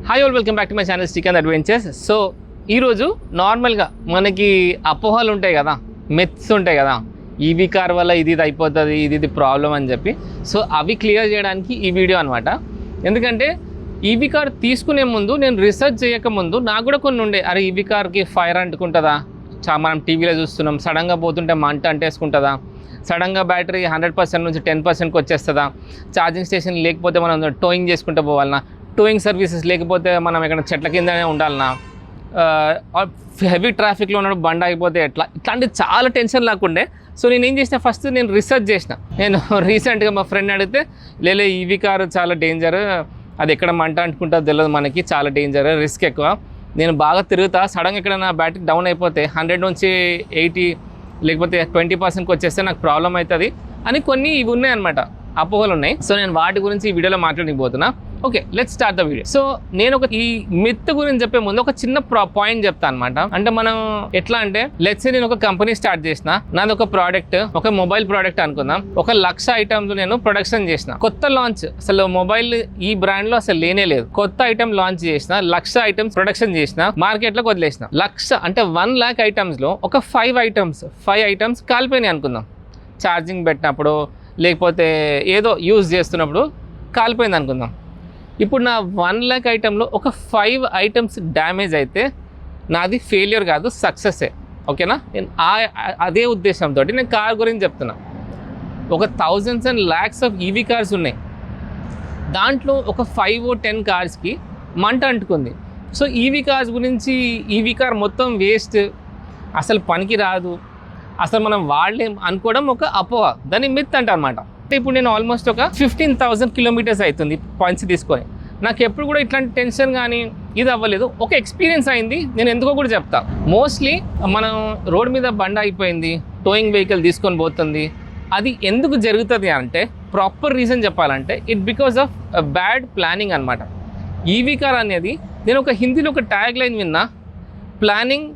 Hi all, welcome back to my channel Srikanth adventures. So ఈరోజు నార్మల్గా మనకి అపోహలు ఉంటాయి కదా, మెత్స్ ఉంటాయి కదా, ఈవీ కార్ వల్ల ఇది అయిపోతుంది, ఇది ప్రాబ్లం అని చెప్పి. సో అవి క్లియర్ చేయడానికి ఈ వీడియో అనమాట. ఎందుకంటే ఈవీ కార్ తీసుకునే ముందు నేను రీసెర్చ్ చేయకముందు నాకు కూడా కొన్ని ఉండే, అరే ఈవీ కార్కి ఫైర్ అంటుకుంటుందా, మనం టీవీలో చూస్తున్నాం, సడన్గా పోతుంటే మంట అంటేసుకుంటుందా, సడన్గా బ్యాటరీ 100% నుంచి 10%కి వచ్చేస్తుందా, ఛార్జింగ్ స్టేషన్ లేకపోతే మనం టోయింగ్ చేసుకుంటూ పోవాలన్నా, టోయింగ్ సర్వీసెస్ లేకపోతే మనం ఎక్కడ చెట్ల కిందనే ఉండాలన్నా, హెవీ ట్రాఫిక్లో ఉన్నప్పుడు బండి ఆగిపోతే ఎట్లా, ఇట్లాంటి చాలా టెన్షన్ లేకుండే. సో నేను ఏం చేసిన, ఫస్ట్ నేను రీసెర్చ్ చేసిన. నేను రీసెంట్గా మా ఫ్రెండ్ అడిగితే, లేలే ఈవీ కారు చాలా డేంజర్, అది ఎక్కడ మంట అంటుకుంటుందో తెలియదు మనకి, చాలా డేంజర్, రిస్క్ ఎక్కువ, నేను బాగా తిరుగుతా, సడన్గా ఎక్కడైనా బ్యాటరీ డౌన్ అయిపోతే 100 నుంచి 80 లేకపోతే 20%కి వచ్చేస్తే నాకు ప్రాబ్లం అవుతుంది అని కొన్ని ఇవి ఉన్నాయన్నమాట, అపోహలు ఉన్నాయి. సో నేను వాటి గురించి ఈ వీడియోలో మాట్లాడకపోతున్నా. Okay, let's start the video. So నేను ఈ మిత్ గురించి చెప్పే ముందు ఒక చిన్న పాయింట్ చెప్తాను అనమాట. అంటే మనం ఎట్లా అంటే, లెట్స్ సే నేను ఒక కంపెనీ స్టార్ట్ చేసిన, నాది ఒక ప్రోడక్ట్, ఒక మొబైల్ ప్రోడక్ట్ అనుకుందాం, 1,00,000 ఐటమ్స్ నేను ప్రొడక్షన్ చేసిన, కొత్త లాంచ్, అసలు మొబైల్ ఈ బ్రాండ్ లో అసలు లేనే లేదు, కొత్త ఐటమ్ లాంచ్ చేసిన, 1,00,000 ఐటమ్స్ ప్రొడక్షన్ చేసిన, మార్కెట్ లోకి వదిలేసిన. 1,00,000 అంటే 1,00,000 ఐటమ్స్ లో ఒక 5 ఐటమ్స్ కాలిపోయినాయి అనుకుందాం. ఛార్జింగ్ పెట్టినప్పుడు లేకపోతే ఏదో యూజ్ చేస్తున్నప్పుడు కాలిపోయింది అనుకుందాం. ఇప్పుడు నా 1,00,000 ఐటెంలో ఒక 5 ఐటమ్స్ డ్యామేజ్ అయితే నాది ఫెయిల్యూర్ కాదు, సక్సెస్సే. ఓకేనా? నేను అదే ఉద్దేశంతో నేను కార్ గురించి చెప్తున్నా. ఒక thousands and lakhs of EV cars ఉన్నాయి, దాంట్లో ఒక 5 or 10 కార్స్కి మంట అంటుకుంది. సో ఈవీ కార్స్ గురించి, ఈవీ కార్ మొత్తం వేస్ట్, అసలు పనికి రాదు, అసలు మనం వాడలేం అనుకోవడం ఒక అపోహ, దాన్ని మిత్ అంట అనమాట. అంటే ఇప్పుడు నేను ఆల్మోస్ట్ ఒక 15,000 కిలోమీటర్స్ అవుతుంది పాయింట్స్ తీసుకొని, నాకు ఎప్పుడు కూడా ఇట్లాంటి టెన్షన్ కానీ ఇది అవ్వలేదు. ఒక ఎక్స్పీరియన్స్ అయింది, నేను ఎందుకో కూడా చెప్తా. మోస్ట్లీ మనం రోడ్ మీద బండి అయిపోయింది, టోయింగ్ వెహికల్ తీసుకొని పోతుంది, అది ఎందుకు జరుగుతుంది అంటే, ప్రాపర్ రీజన్ చెప్పాలంటే, it because of bad planning అనమాట. ఈవీ కార్ అనేది, నేను ఒక హిందీలో ఒక ట్యాగ్ లైన్ విన్నా, ప్లానింగ్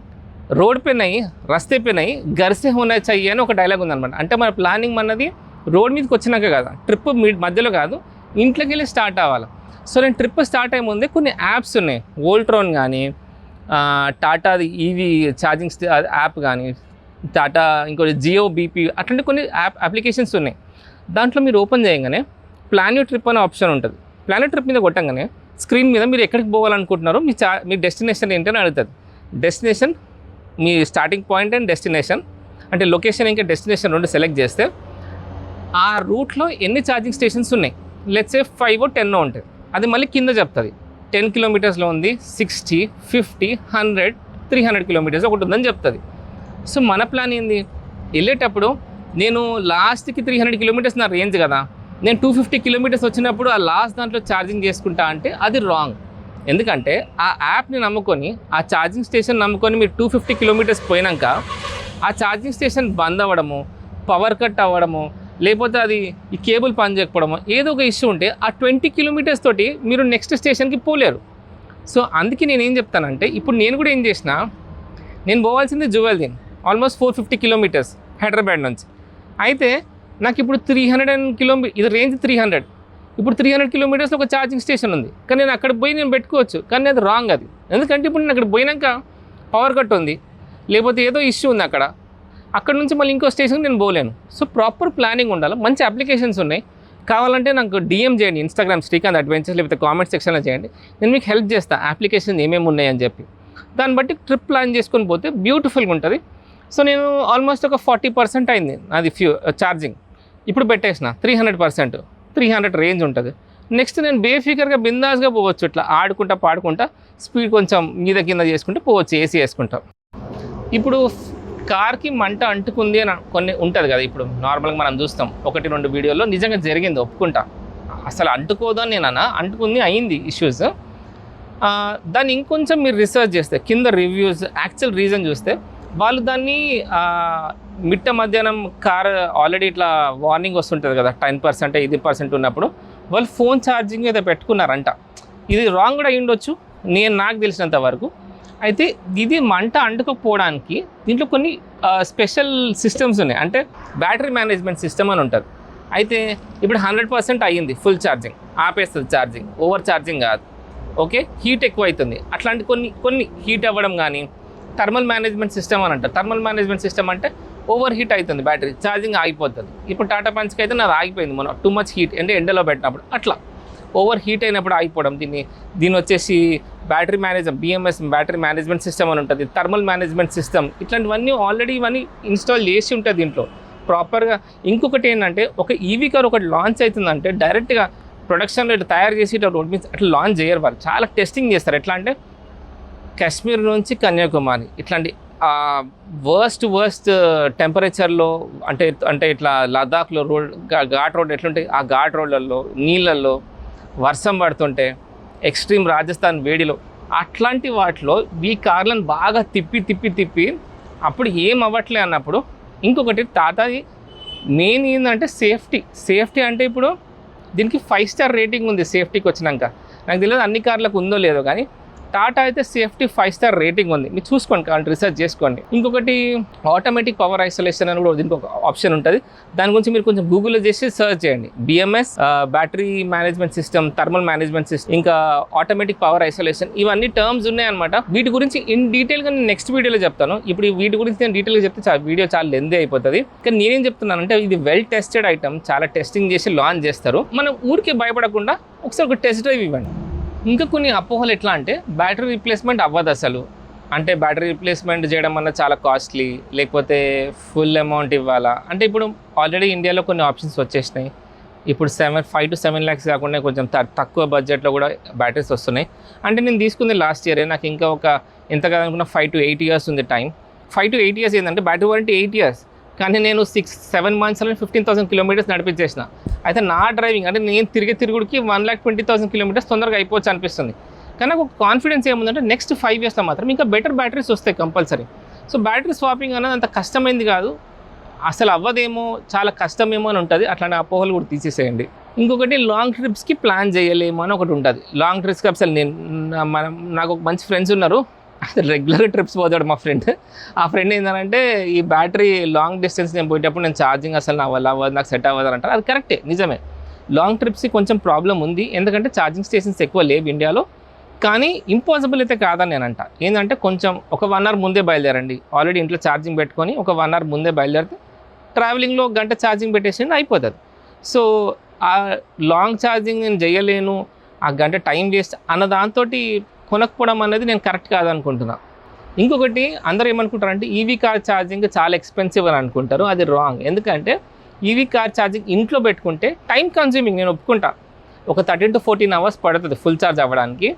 రోడ్ पे नहीं రస్తే पे नहीं घर से होना चाहिए అని ఒక డైలాగ్ ఉందన్నమాట. అంటే మన ప్లానింగ్ అన్నది రోడ్ మీదకి వచ్చినాక కదా, ట్రిప్ మధ్యలో కాదు, ఇంట్లోకి వెళ్ళి స్టార్ట్ అవ్వాలి. సో నేను ట్రిప్ స్టార్ట్ అయ్యే ముందే కొన్ని యాప్స్ ఉన్నాయి, వోల్ట్రాన్ కానీ, టాటాది ఈవీ ఛార్జింగ్ యాప్ కానీ, టాటా ఇంకోటి జియో బీపీ, అట్లాంటి కొన్ని అప్లికేషన్స్ ఉన్నాయి. దాంట్లో మీరు ఓపెన్ చేయగానే ప్లాన్ యూ ట్రిప్ అనే ఆప్షన్ ఉంటుంది. ప్లాన్ యూ ట్రిప్ మీద కొట్టంగానే స్క్రీన్ మీద మీరు ఎక్కడికి పోవాలనుకుంటున్నారో, మీ డెస్టినేషన్ ఏంటని అడుగుతుంది. Destination, me starting point and destination, అంటే లొకేషన్ ఇంకా డెస్టినేషన్ రెండు సెలెక్ట్ చేస్తే ఆ రూట్లో ఎన్ని ఛార్జింగ్ స్టేషన్స్ ఉన్నాయి, లెట్స్ సే 5 or 10 ఉంటుంది, అది మళ్ళీ కింద చెప్తుంది. 10 కిలోమీటర్స్లో ఉంది, 60, 50, 100, 300 కిలోమీటర్స్ ఒకటి ఉందని చెప్తుంది. సో మన ప్లాన్ ఏంది, వెళ్ళేటప్పుడు నేను లాస్ట్కి 300 కిలోమీటర్స్ నా రేంజ్ కదా, నేను 250 కిలోమీటర్స్ వచ్చినప్పుడు ఆ లాస్ట్ దాంట్లో ఛార్జింగ్ చేసుకుంటా అంటే అది రాంగ్. ఎందుకంటే ఆ యాప్ని నమ్ముకొని, ఆ ఛార్జింగ్ స్టేషన్ నమ్ముకొని మీరు 250 కిలోమీటర్స్ పోయినాక ఆ ఛార్జింగ్ స్టేషన్ బంద్ అవ్వడము, పవర్ కట్ అవ్వడము, లేకపోతే అది ఈ కేబుల్ పని చేయకపోవడము, ఏదో ఒక ఇష్యూ ఉంటే ఆ 20 కిలోమీటర్స్ తోటి మీరు నెక్స్ట్ స్టేషన్కి పోలేరు. సో అందుకే నేను ఏం చెప్తానంటే, ఇప్పుడు నేను కూడా ఏం చేసిన, నేను పోవాల్సింది జువెల్దీన్, ఆల్మోస్ట్ 450 కిలోమీటర్స్ హైదరాబాద్ నుంచి. అయితే నాకు ఇప్పుడు 300 కిలోమీటర్, ఇది రేంజ్ 300, ఇప్పుడు 300 కిలోమీటర్స్లో ఒక ఛార్జింగ్ స్టేషన్ ఉంది, కానీ నేను అక్కడ పోయి నేను పెట్టుకోవచ్చు, కానీ అది రాంగ్. అది ఎందుకంటే ఇప్పుడు నేను అక్కడ పోయినాక పవర్ కట్ ఉంది, లేకపోతే ఏదో ఇష్యూ ఉంది అక్కడ నుంచి మళ్ళీ ఇంకో స్టేషన్కి నేను పోలేను. సో ప్రాపర్ ప్లానింగ్ ఉండాలి. మంచి అప్లికేషన్స్ ఉన్నాయి, కావాలంటే నాకు DM చేయండి, ఇన్స్టాగ్రామ్ శ్రీకాంత్ అడ్వెంచర్స్, లేకపోతే కామెంట్ సెక్షన్లో చేయండి, నేను మీకు హెల్ప్ చేస్తాను అప్లికేషన్స్ ఏమేమి ఉన్నాయని చెప్పి. దాన్ని బట్టి ట్రిప్ ప్లాన్ చేసుకొని పోతే బ్యూటిఫుల్గా ఉంటుంది. సో నేను ఆల్మోస్ట్ ఒక 40% అయింది అది ఛార్జింగ్, ఇప్పుడు పెట్టేసిన 300%, 300 రేంజ్ ఉంటుంది. నెక్స్ట్ నేను బేఫికర్గా బిందాస్గా పోవచ్చు, ఇట్లా ఆడుకుంటా పాడుకుంటా, స్పీడ్ కొంచెం మీద కింద చేసుకుంటూ పోవచ్చు, ఏసీ వేసుకుంటాం. ఇప్పుడు కార్కి మంట అంటుకుంది అని కొన్ని ఉంటుంది కదా, ఇప్పుడు నార్మల్గా మనం చూస్తాం 1-2 వీడియోలో, నిజంగా జరిగింది ఒప్పుకుంటా, అసలు అంటుకోదు అని నేను అంటుకుంది, అయింది ఇష్యూస్. దాన్ని ఇంకొంచెం మీరు రీసెర్చ్ చేస్తే, కింద రివ్యూస్, యాక్చువల్ రీజన్ చూస్తే, వాళ్ళు దాన్ని మిట్ట మధ్యాహ్నం కార్ ఆల్రెడీ ఇట్లా వార్నింగ్ వస్తుంటుంది కదా, 10%, 8% ఉన్నప్పుడు వాళ్ళు ఫోన్ ఛార్జింగ్ ఏదో పెట్టుకున్నారంట. ఇది రాంగ్ కూడా అయ్యుండొచ్చు, నాకు తెలిసినంత వరకు. అయితే ఇది మంట అంటుకోకపోవడానికి దీంట్లో కొన్ని స్పెషల్ సిస్టమ్స్ ఉన్నాయి, అంటే బ్యాటరీ మేనేజ్మెంట్ సిస్టమ్ అని ఉంటుంది. అయితే ఇప్పుడు 100% అయ్యింది, ఫుల్ ఛార్జింగ్ ఆపేస్తుంది, ఛార్జింగ్ ఓవర్ ఛార్జింగ్ కాదు. ఓకే, హీట్ ఎక్కువ అవుతుంది. అట్లాంటి కొన్ని హీట్ అవ్వడం కానీ, థర్మల్ మేనేజ్మెంట్ సిస్టమ్ అని అంటారు. థర్మల్ మేనేజ్మెంట్ సిస్టమ్ అంటే ఓవర్ హీట్ అవుతుంది, బ్యాటరీ ఛార్జింగ్ ఆగిపోతుంది. ఇప్పుడు టాటా పంచ్కి అయితే నాది ఆగిపోయింది మనం టూ మచ్ హీట్ అంటే ఎండలో పెట్టినప్పుడు. అట్లా ఓవర్ హీట్ అయినప్పుడు ఆగిపోవడం, దీన్ని వచ్చేసి battery BMS battery management system అని ఉంటుంది, థర్మల్ మేనేజ్మెంట్ సిస్టమ్, ఇట్లాంటివన్నీ ఆల్రెడీ ఇవన్నీ ఇన్స్టాల్ చేసి ఉంటుంది దీంట్లో ప్రాపర్గా. ఇంకొకటి ఏంటంటే ఒక ఈవీ కార్ ఒకటి లాంచ్ అవుతుందంటే డైరెక్ట్గా ప్రొడక్షన్లో ఇట్లా తయారు చేసి ఇట్లా రోడ్ మీద అట్లా లాంచ్ చేయరు వాళ్ళు, చాలా టెస్టింగ్ చేస్తారు. ఎట్లా అంటే కాశ్మీర్ నుంచి కన్యాకుమారి ఇట్లాంటి వర్స్ట్ టెంపరేచర్లో అంటే ఇట్లా లదాఖ్లో ఘాట్ రోడ్ ఎట్లుంటాయి, ఆ ఘాట్ రోడ్లలో నీళ్ళల్లో వర్షం పడుతుంటే, ఎక్స్ట్రీమ్ రాజస్థాన్ వేడిలో, అట్లాంటి వాటిలో ఈ కార్లను బాగా తిప్పి అప్పుడు ఏం అవ్వట్లే అన్నప్పుడు. ఇంకొకటి టాటాది మెయిన్ ఏంటంటే సేఫ్టీ అంటే ఇప్పుడు దీనికి 5 స్టార్ రేటింగ్ ఉంది సేఫ్టీకి వచ్చినాక. నాకు తెలియదు అన్ని కార్లకు ఉందో లేదో, కానీ టాటా అయితే సేఫ్టీ 5 స్టార్ రేటింగ్ ఉంది. మీరు చూసుకోండి, కావాలి రీసెర్చ్ చేసుకోండి. ఇంకొకటి ఆటోమేటిక్ పవర్ ఐసోలేషన్ అని కూడా దీనికి ఒక ఆప్షన్ ఉంటుంది. దాని గురించి మీరు కొంచెం గూగుల్లో చేసి సర్చ్ చేయండి. BMS battery management system, thermal management system, ఇంకా ఆటోమేటిక్ పవర్ ఐసోలేషన్, ఇవన్నీ టర్మ్స్ ఉన్నాయన్నమాట. వీటి గురించి ఇన్ డీటెయిల్గా నేను నెక్స్ట్ వీడియోలో చెప్తాను. ఇప్పుడు వీటి గురించి నేను డీటెయిల్గా చెప్తే వీడియో చాలా లెంతీ అయిపోతుంది. కానీ నేనేం చెప్తున్నానంటే ఇది వెల్ టెస్టెడ్ ఐటమ్, చాలా టెస్టింగ్ చేసి లాంచ్ చేస్తారు. మనం ఊరికే భయపడకుండా ఒకసారి ఒక టెస్ట్ డ్రైవ్ ఇవ్వండి. ఇంకా కొన్ని అపోహలు ఎట్లా అంటే బ్యాటరీ రీప్లేస్మెంట్ అవ్వదు అసలు, అంటే బ్యాటరీ రీప్లేస్మెంట్ చేయడం వల్ల చాలా కాస్ట్లీ, లేకపోతే ఫుల్ అమౌంట్ ఇవ్వాలా అంటే. ఇప్పుడు ఆల్రెడీ ఇండియాలో కొన్ని ఆప్షన్స్ వచ్చేసినాయి. ఇప్పుడు 5 to 7 lakhs కాకుండా కొంచెం తక్కువ బడ్జెట్లో కూడా బ్యాటరీస్ వస్తున్నాయి. అంటే నేను తీసుకుంది లాస్ట్ ఇయరే, నాకు ఇంకా ఎంత కాదనుకున్నా 5 to 8 years ఉంది టైం. 5 to 8 years ఏంటంటే బ్యాటరీ వారంటీ 8 years, కానీ నేను 6-7 months 15,000 kilometers నడిపించేసిన. అయితే నా డ్రైవింగ్ అంటే నేను తిరుగుడికి 1,20,000 kilometers తొందరగా అయిపోవచ్చు అనిపిస్తుంది. కానీ నాకు ఒక కాన్ఫిడెన్స్ ఏముందంటే నెక్స్ట్ 5 yearsలో మాత్రం ఇంకా బెటర్ బ్యాటరీస్ వస్తాయి కంపల్సరీ. సో బ్యాటరీ స్వాపింగ్ అనేది అంత కష్టమైంది కాదు, అసలు అవ్వదేమో, చాలా కష్టమేమో అని ఉంటుంది. అట్లాంటి అపోహలు కూడా తీసేసేయండి. ఇంకొకటి లాంగ్ ట్రిప్స్కి ప్లాన్ చేయలేమో అని ఒకటి ఉంటుంది. లాంగ్ ట్రిప్స్కి అసలు నాకు ఒక మంచి ఫ్రెండ్స్ ఉన్నారు, రెగ్యులర్గా ట్రిప్స్ పోతాడు మా ఫ్రెండ్. ఆ ఫ్రెండ్ ఏంటంటే ఈ బ్యాటరీ లాంగ్ డిస్టెన్స్ నేను పోయేటప్పుడు నేను ఛార్జింగ్ అసలు నా వల్ల అవ్వదు, నాకు సెట్ అవ్వదు అంటారు. అది కరెక్టే, నిజమే. లాంగ్ ట్రిప్స్కి కొంచెం ప్రాబ్లం ఉంది, ఎందుకంటే ఛార్జింగ్ స్టేషన్స్ ఎక్కువ లేవు ఇండియాలో. కానీ ఇంపాసిబుల్ అయితే కాదని నేనంట. ఏంటంటే కొంచెం ఒక 1 hour ముందే బయలుదేరండి. ఆల్రెడీ ఇంట్లో ఛార్జింగ్ పెట్టుకొని ఒక 1 hour ముందే బయలుదేరితే ట్రావెలింగ్లో 1 గంట ఛార్జింగ్ పెట్టేసి అయిపోతుంది. సో ఆ లాంగ్ ఛార్జింగ్ నేను చేయలేను, ఆ 1 గంట టైం వేస్ట్ అన్న దాంతో కొనకపోవడం అనేది నేను కరెక్ట్ కాదనుకుంటున్నా. ఇంకొకటి అందరూ ఏమనుకుంటారంటే ఈవీ కార్ ఛార్జింగ్ చాలా ఎక్స్పెన్సివ్ అని అనుకుంటారు. అది రాంగ్. ఎందుకంటే ఈవీ కార్ ఛార్జింగ్ ఇంట్లో పెట్టుకుంటే టైం కన్జ్యూమింగ్, నేను ఒప్పుకుంటా, ఒక 13 to 14 hours పడుతుంది ఫుల్ ఛార్జ్ అవ్వడానికి,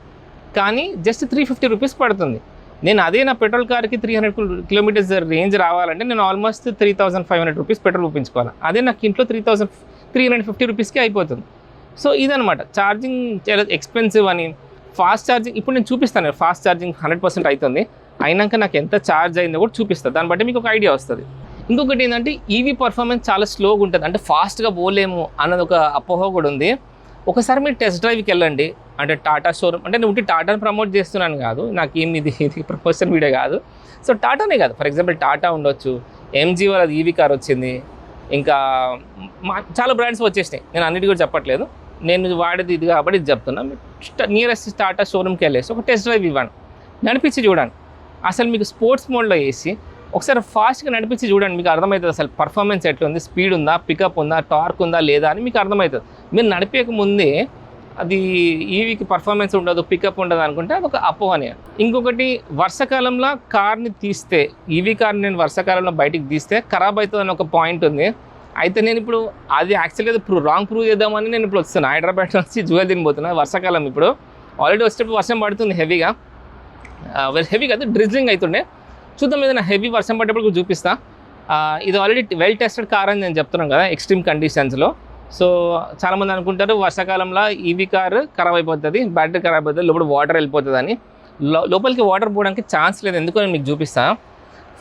కానీ జస్ట్ 350 rupees పడుతుంది. నేను అదే నా పెట్రోల్ కార్కి 300 kilometers రేంజ్ రావాలంటే నేను ఆల్మోస్ట్ 3,500 rupees పెట్రోల్ ఒప్పించుకోవాలి. అదే నాకు ఇంట్లో 3,350 rupeesకి అయిపోతుంది. సో ఇదనమాట ఛార్జింగ్ చాలా ఎక్స్పెన్సివ్ అని. ఫాస్ట్ ఛార్జింగ్ ఇప్పుడు నేను చూపిస్తాను, ఫాస్ట్ ఛార్జింగ్ 100% అవుతుంది, అయినాక నాకు ఎంత ఛార్జ్ అయిందో కూడా చూపిస్తాను, దాన్ని బట్టి మీకు ఒక ఐడియా వస్తుంది. ఇంకొకటి ఏంటంటే ఈవీ పర్ఫార్మెన్స్ చాలా స్లోగా ఉంటుంది, అంటే ఫాస్ట్గా పోలేము అన్నది ఒక అపోహ కూడా ఉంది. ఒకసారి మీరు టెస్ట్ డ్రైవ్కి వెళ్ళండి, అంటే టాటా షోరూమ్, అంటే నేను టాటాని ప్రమోట్ చేస్తున్నాను కాదు, నాకు ఇది ప్రమోషన్ వీడియో కాదు. సో టాటానే కాదు, ఫర్ ఎగ్జాంపుల్ టాటా ఉండొచ్చు, ఎంజీ వాళ్ళది ఈవీ కార్ వచ్చింది, ఇంకా చాలా బ్రాండ్స్ వచ్చేసినాయి, నేను అన్నిటి కూడా చెప్పట్లేదు, నేను వాడేది ఇది కాబట్టి ఇది చెప్తున్నా. నియరెస్ట్ టాటా షోరూమ్కి వెళ్ళేసి ఒక టెస్ట్ డ్రైవ్ ఇవ్వండి, నడిపించి చూడండి. అసలు మీకు స్పోర్ట్స్ మోడ్లో వేసి ఒకసారి ఫాస్ట్గా నడిపించి చూడండి, మీకు అర్థమవుతుంది అసలు పర్ఫార్మెన్స్ ఎట్లుంది, స్పీడ్ ఉందా, పికప్ ఉందా, టార్క్ ఉందా లేదా అని మీకు అర్థమవుతుంది. మీరు నడిపేక ముందే అది ఈవీకి పర్ఫార్మెన్స్ ఉండదు, పికప్ ఉండదు అనుకుంటే అదొక అపోహనే. ఇంకొకటి వర్షాకాలంలో కార్ని తీస్తే, ఈవీ కార్ని నేను వర్షాకాలంలో బయటికి తీస్తే ఖరాబ్ అవుతుంది అని ఒక పాయింట్ ఉంది. అయితే నేను ఇప్పుడు అది యాక్చువల్గా రాంగ్ ప్రూవ్ చేద్దామని నేను ఇప్పుడు వస్తున్నాను, హైదరాబాద్ నుంచి జువెల్దీన్ పోతున్నా. వర్షాకాలం ఇప్పుడు ఆల్రెడీ వచ్చేటప్పుడు వర్షం పడుతుంది హెవీగా కాదు, డ్రిజ్లింగ్ అవుతుండే. చూద్దాం, ఏదైనా హెవీ వర్షం పడేటప్పుడు చూపిస్తా. ఇది ఆల్రెడీ వెల్ టెస్టెడ్ కార్ అని నేను చెప్తున్నాను కదా ఎక్స్ట్రీమ్ కండిషన్స్లో. సో చాలామంది అనుకుంటారు వర్షాకాలంలో ఈవీ కార్ ఖరాబ్ అయిపోతుంది, బ్యాటరీ ఖరాబ్ అవుతుంది, లోపల వాటర్ వెళ్ళిపోతుంది అని. లోపలికి వాటర్ పోవడానికి ఛాన్స్ లేదు, ఎందుకో నేను మీకు చూపిస్తాను.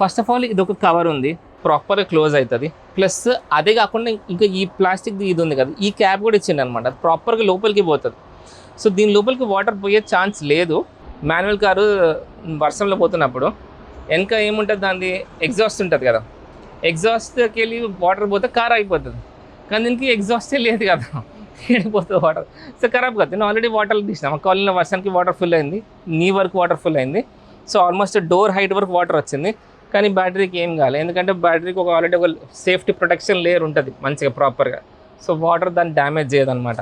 ఫస్ట్ ఆఫ్ ఆల్ ఇది ఒక కవర్ ఉంది, ప్రాపర్గా క్లోజ్ అవుతుంది. ప్లస్ అదే కాకుండా ఇంకా ఈ ప్లాస్టిక్ ఇది ఉంది కదా, ఈ క్యాప్ కూడా ఇచ్చింది అనమాట, అది ప్రాపర్గా లోపలికి పోతుంది. సో దీని లోపలికి వాటర్ పోయే ఛాన్స్ లేదు. మాన్యువల్ కారు వర్షంలో పోతున్నప్పుడు వెనక ఏముంటుంది, దాని ఎగ్జాస్ట్ ఉంటుంది కదా, ఎగ్జాస్ట్కి వెళ్ళి వాటర్ పోతే కార్ అయిపోతుంది. కానీ దీనికి ఎగ్జాస్టే లేదు కదా, ఎండిపోతుంది వాటర్. సో ఖరాబ్ కాదు. నేను ఆల్రెడీ వాటర్ తీసిన, మా కాలనీలో వర్షానికి వాటర్ ఫుల్ అయింది, నీ వరకు వాటర్ ఫుల్ అయింది. సో ఆల్మోస్ట్ డోర్ హైట్ వరకు వాటర్ వచ్చింది, కానీ బ్యాటరీకి ఏం కాలేదు. ఎందుకంటే బ్యాటరీకి ఆల్రెడీ ఒక సేఫ్టీ ప్రొటెక్షన్ లేయర్ ఉంటుంది మంచిగా ప్రాపర్గా. సో వాటర్ దాన్ని డ్యామేజ్ చేయదన్నమాట.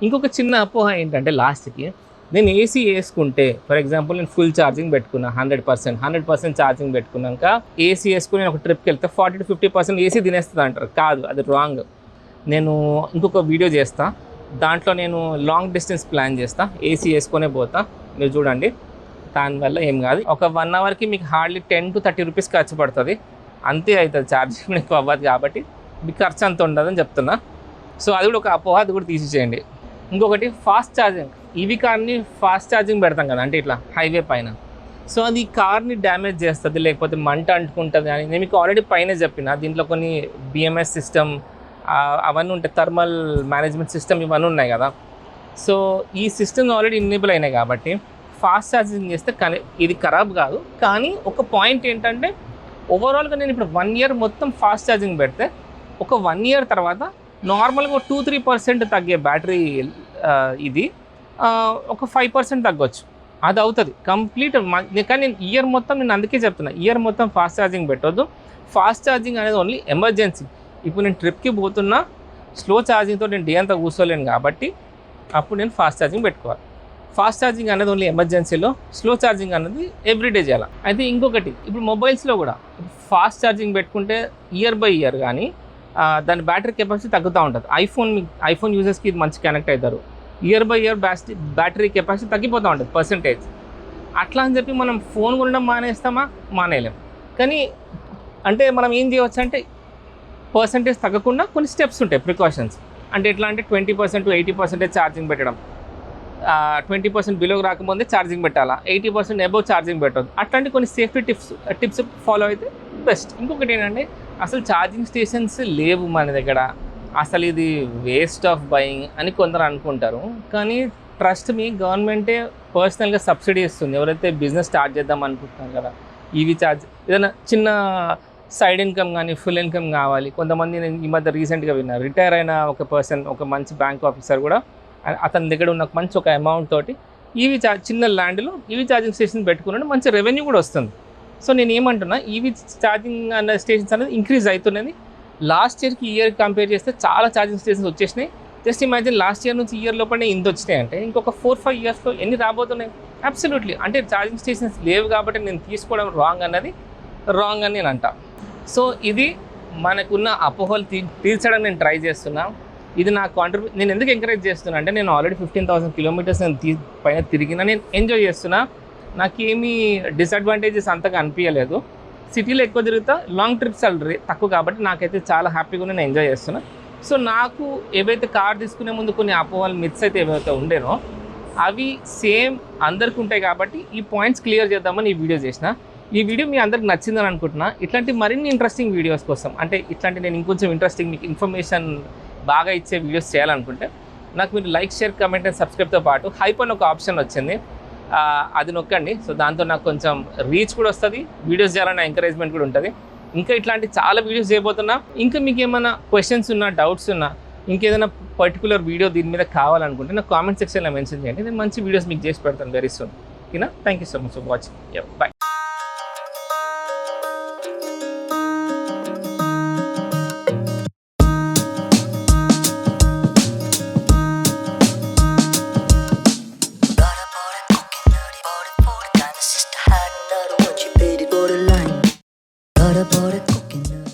ఇంకొక చిన్న అపోహ ఏంటంటే లాస్ట్కి నేను ఏసీ వేసుకుంటే, ఫర్ ఎగ్జాంపుల్ నేను ఫుల్ ఛార్జింగ్ పెట్టుకున్నా 100% ఛార్జింగ్ పెట్టుకున్నాక ఏసీ వేసుకుని నేను ఒక ట్రిప్కి వెళ్తే 40 to 50% ఏసీ తినేస్తుంది అంటారు. కాదు, అది రాంగ్. నేను ఇంకొక వీడియో చేస్తా, దాంట్లో నేను లాంగ్ డిస్టెన్స్ ప్లాన్ చేస్తా, ఏసీ వేసుకొనే పోతా, మీరు చూడండి. దానివల్ల ఏం కాదు, ఒక 1 అవర్కి మీకు హార్డ్లీ 10 to 30 రూపీస్ ఖర్చు పడుతుంది, అంతే అవుతుంది. ఛార్జింగ్ ఎక్కువ అవ్వదు కాబట్టి మీకు ఖర్చు అంత ఉండదని చెప్తున్నా. సో అది కూడా ఒక అపోహ, అది కూడా తీసేయండి. ఇంకొకటి ఫాస్ట్ ఛార్జింగ్. ఈవీ కార్ని ఫాస్ట్ ఛార్జింగ్ పెడతాం కదా, అంటే ఇట్లా హైవే పైన. సో అది కార్ని డ్యామేజ్ చేస్తుంది, లేకపోతే మంట అంటుకుంటుంది అని నేను మీకు ఆల్రెడీ పైన చెప్పిన. దీంట్లో కొన్ని BMS సిస్టమ్ అవన్నీ ఉంటాయి, థర్మల్ మేనేజ్మెంట్ సిస్టమ్ ఇవన్నీ ఉన్నాయి కదా. సో ఈ సిస్టమ్ ఆల్రెడీ ఇన్నేబుల్ అయినాయి కాబట్టి ఫాస్ట్ ఛార్జింగ్ చేస్తే ఇది ఖరాబ్ కాదు. కానీ ఒక పాయింట్ ఏంటంటే, ఓవరాల్గా నేను ఇప్పుడు 1 year మొత్తం ఫాస్ట్ ఛార్జింగ్ పెడితే ఒక 1 year తర్వాత నార్మల్గా 2-3% తగ్గే బ్యాటరీ ఇది ఒక 5% తగ్గొచ్చు, అది అవుతుంది కంప్లీట్. కానీ నేను ఇయర్ మొత్తం, నేను అందుకే చెప్తున్నా, ఇయర్ మొత్తం ఫాస్ట్ ఛార్జింగ్ పెట్టొద్దు. ఫాస్ట్ ఛార్జింగ్ అనేది ఓన్లీ ఎమర్జెన్సీ. ఇప్పుడు నేను ట్రిప్కి పోతున్నా, స్లో ఛార్జింగ్తో నేను డే అంతా కూర్చోలేను కాబట్టి అప్పుడు నేను ఫాస్ట్ ఛార్జింగ్ పెట్టుకోవాలి. ఫాస్ట్ ఛార్జింగ్ అనేది ఓన్లీ ఎమర్జెన్సీలో, స్లో ఛార్జింగ్ అనేది ఎవ్రీడే చేయాలి. అయితే ఇంకొకటి, ఇప్పుడు మొబైల్స్లో కూడా ఫాస్ట్ ఛార్జింగ్ పెట్టుకుంటే ఇయర్ బై ఇయర్ కానీ దాని బ్యాటరీ కెపాసిటీ తగ్గుతూ ఉంటుంది. ఐఫోన్ యూజర్స్కి ఇది మంచి కనెక్ట్ అవుతారు. Year by year battery capacity తగ్గిపోతూ ఉంటుంది పర్సంటేజ్. అట్లా అని చెప్పి మనం ఫోన్ కొనడం మానేస్తామా? మానేయలేం. కానీ అంటే మనం ఏం చేయవచ్చు అంటే, పర్సంటేజ్ తగ్గకుండా కొన్ని స్టెప్స్ ఉంటాయి, ప్రికాషన్స్. అంటే ఎట్లా అంటే 20% to 80% ఛార్జింగ్ పెట్టడం, 20% బిలోకి రాకముందే ఛార్జింగ్ పెట్టాలా, 80% అబోవ్ ఛార్జింగ్ పెట్టదు. అట్లాంటి కొన్ని సేఫ్టీ టిప్స్ ఫాలో అయితే బెస్ట్. ఇంకొకటి ఏంటంటే, అసలు ఛార్జింగ్ స్టేషన్స్ లేవు మన దగ్గర, అసలు ఇది వేస్ట్ ఆఫ్ బయింగ్ అని కొందరు అనుకుంటారు. కానీ ట్రస్ట్ మీ, గవర్నమెంటే పర్సనల్గా సబ్సిడీ ఇస్తుంది ఎవరైతే బిజినెస్ స్టార్ట్ చేద్దాం అనుకుంటున్నారు కదా. ఈవీ ఛార్జ్ ఏదైనా చిన్న సైడ్ ఇన్కమ్ కానీ ఫుల్ ఇన్కమ్ కావాలి. కొంతమంది నేను ఈ మధ్య రీసెంట్గా విన్నా, రిటైర్ అయిన ఒక పర్సన్, ఒక మంచి బ్యాంక్ ఆఫీసర్ కూడా, అతని దగ్గర ఉన్న మంచి ఒక అమౌంట్ తోటి చిన్న ల్యాండ్లో ఈవీ ఛార్జింగ్ స్టేషన్ పెట్టుకున్నాడు, మంచి రెవెన్యూ కూడా వస్తుంది. సో నేను ఏమంటున్నా, ఈవీ ఛార్జింగ్ అన్న స్టేషన్స్ అనేది ఇంక్రీజ్ అవుతున్నది. లాస్ట్ ఇయర్కి ఇయర్ కంపేర్ చేస్తే చాలా ఛార్జింగ్ స్టేషన్స్ వచ్చేసినాయి. జస్ట్ ఇమాజిన్, లాస్ట్ ఇయర్ నుంచి ఇయర్ లోపలనే ఇంత వచ్చినాయి అంటే ఇంకొక 4-5 yearsలో ఎన్ని రాబోతున్నాయి? అబ్సల్యూట్లీ. అంటే ఛార్జింగ్ స్టేషన్స్ లేవు కాబట్టి నేను తీసుకోవడం రాంగ్ అని నేను అంటా. సో ఇది మనకున్న అపోహలు తీర్చడం నేను ట్రై చేస్తున్నా. ఇది నా నేను ఎందుకు ఎంకరేజ్ చేస్తున్నా అంటే, నేను ఆల్రెడీ 15,000 kilometers నేను పైన తిరిగినా, నేను ఎంజాయ్ చేస్తున్నా, నాకేమీ డిసడ్వాంటేజెస్ అంతగా అనిపించలేదు. సిటీలో ఎక్కువ తిరుగుతా, లాంగ్ ట్రిప్స్ సాలరీ తక్కువ కాబట్టి నాకైతే చాలా హ్యాపీగా నేను ఎంజాయ్ చేస్తున్నా. సో నాకు ఏవైతే కార్ తీసుకునే ముందు కొన్ని అపోహలు మిత్స్ అయితే ఏవైతే ఉండేనో అవి సేమ్ అందరికీ ఉంటాయి కాబట్టి ఈ పాయింట్స్ క్లియర్ చేద్దామని ఈ వీడియో చేసిన. ఈ వీడియో మీ అందరికి నచ్చిందని అనుకుంటున్నా. ఇట్లాంటి మరిన్ని ఇంట్రెస్టింగ్ వీడియోస్ కోసం, అంటే ఇట్లాంటి నేను ఇంకొంచెం ఇంట్రెస్టింగ్ మీకు ఇన్ఫర్మేషన్ బాగా ఇచ్చే వీడియోస్ చేయాలనుకుంటే నాకు మీరు లైక్, షేర్, కమెంట్ అండ్ సబ్స్క్రైబ్తో పాటు హైప్ అని ఒక ఆప్షన్ వచ్చింది, అది నొక్కండి. సో దాంతో నాకు కొంచెం రీచ్ కూడా వస్తుంది, వీడియోస్ చేయాలన్న ఎంకరేజ్మెంట్ కూడా ఉంటుంది. ఇంకా ఇట్లాంటి చాలా వీడియోస్ చేయబోతున్నా. ఇంకా మీకు ఏమైనా క్వశ్చన్స్ ఉన్నా, డౌట్స్ ఉన్నా, ఇంకేదైనా పర్టికులర్ వీడియో దీని మీద కావాలనుకుంటే నాకు కామెంట్ సెక్షన్లో మెన్షన్ చేయండి. నేను మంచి వీడియోస్ మీకు చేసి పెడతాను వెరీ సూన్. ఓకేనా? Thank you so much for watching. Bye. 버릇 버릇 코끼리